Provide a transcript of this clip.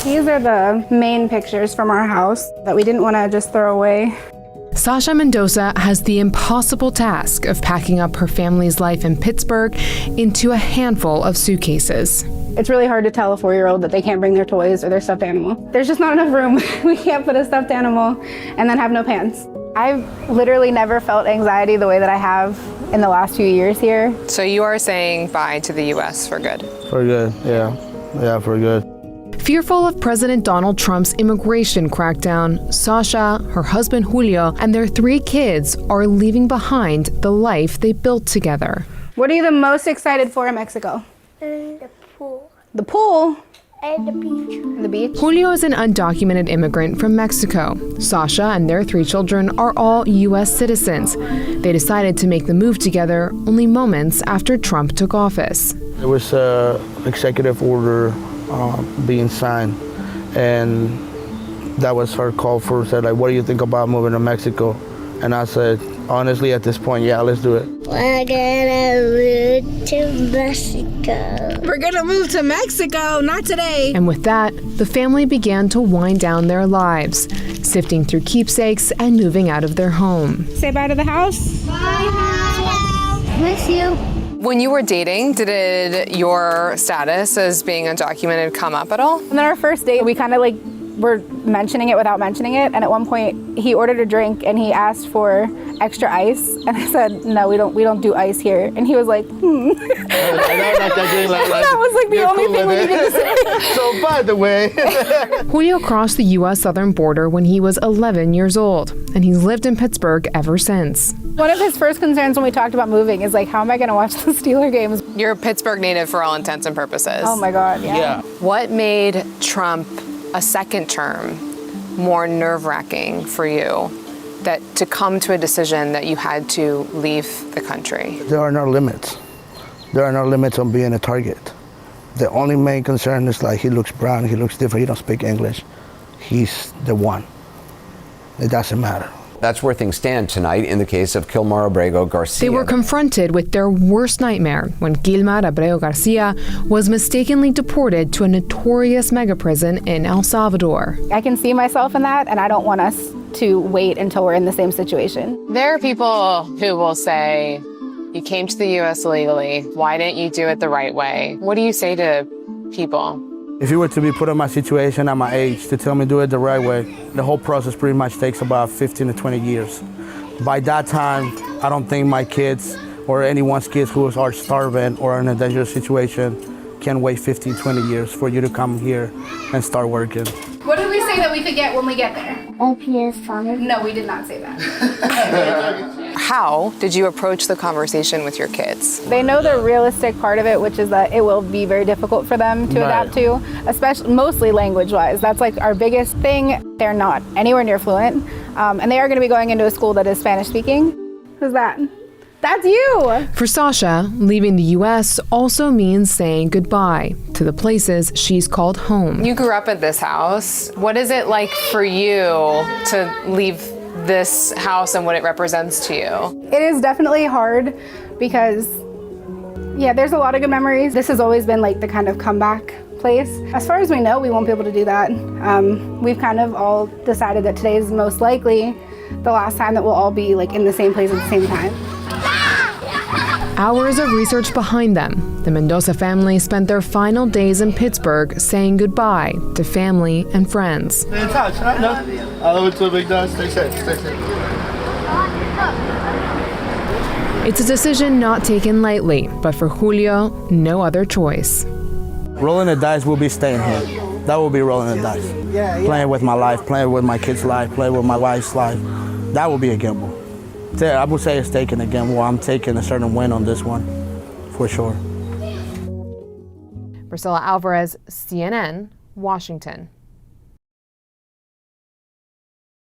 These are the main pictures from our house that we didn't want to just throw away. Sasha Mendoza has the impossible task of packing up her family's life in Pittsburgh into a handful of suitcases. It's really hard to tell a 4-year-old that they can't bring their toys or their stuffed animal. There's just not enough room. We can't put a stuffed animal and then have no pants. I've literally never felt anxiety the way that I have in the last few years here. So you are saying bye to the U.S. for good? For good, yeah. Yeah, for good. Fearful of President Donald Trump's immigration crackdown, Sasha, her husband Julio, and their 3 kids are leaving behind the life they built together. What are you the most excited for in Mexico? The pool. The pool? And the beach. The beach? Julio is an undocumented immigrant from Mexico. Sasha and their 3 children are all U.S. citizens. They decided to make the move together only moments after Trump took office. There was an executive order being signed, and that was her call for, said, like, what do you think about moving to Mexico? And I said, honestly, at this point, yeah, let's do it. We're gonna move to Mexico. We're gonna move to Mexico, not today. And with that, the family began to wind down their lives, sifting through keepsakes and moving out of their home. Say bye to the house. Bye. Miss you. When you were dating, did your status as being undocumented come up at all? And then our first date, we kind of like were mentioning it without mentioning it. And at one point, he ordered a drink and he asked for extra ice. And I said, no, we don't do ice here. And he was like, That was like the only thing we needed to say. So, by the way. Julio crossed the U.S. southern border when he was 11 years old, and he's lived in Pittsburgh ever since. One of his first concerns when we talked about moving is like, how am I going to watch the Steeler games? You're a Pittsburgh native for all intents and purposes. Oh my God, yeah. What made Trump a second term more nerve-wracking for you, that to come to a decision that you had to leave the country? There are no limits. There are no limits on being a target. The only main concern is like, he looks brown, he looks different, he don't speak English. He's the one. It doesn't matter. That's where things stand tonight in the case of Gilmar Abrego Garcia. They were confronted with their worst nightmare when Gilmar Abrego Garcia was mistakenly deported to a notorious mega prison in El Salvador. I can see myself in that, and I don't want us to wait until we're in the same situation. There are people who will say, you came to the U.S. illegally, why didn't you do it the right way? What do you say to people? If you were to be put in my situation at my age to tell me do it the right way, the whole process pretty much takes about 15 to 20 years. By that time, I don't think my kids or anyone's kids who are starving or in a dangerous situation can wait 15, 20 years for you to come here and start working. What did we say that we could get when we get there? OPS Sonic. No, we did not say that. How did you approach the conversation with your kids? They know the realistic part of it, which is that it will be very difficult for them to adapt to, especially mostly language-wise. That's like our biggest thing. They're not anywhere near fluent, and they are going to be going into a school that is Spanish-speaking. Who's that? That's you! For Sasha, leaving the U.S. also means saying goodbye to the places she's called home. You grew up at this house. What is it like for you to leave this house and what it represents to you? It is definitely hard because, yeah, there's a lot of good memories. This has always been like the kind of comeback place. As far as we know, we won't be able to do that. We've kind of all decided that today is most likely the last time that we'll all be like in the same place at the same time. Hours of research behind them, the Mendoza family spent their final days in Pittsburgh saying goodbye to family and friends. Stay in touch, right? No? I love it to a big dog. Stay safe, stay safe. It's a decision not taken lightly, but for Julio, no other choice. Rolling the dice will be staying here. That will be rolling the dice. Playing with my life, playing with my kids' life, playing with my wife's life. That will be a gamble. I would say it's taking a gamble. I'm taking a certain win on this one, for sure. Priscilla Alvarez, CNN, Washington.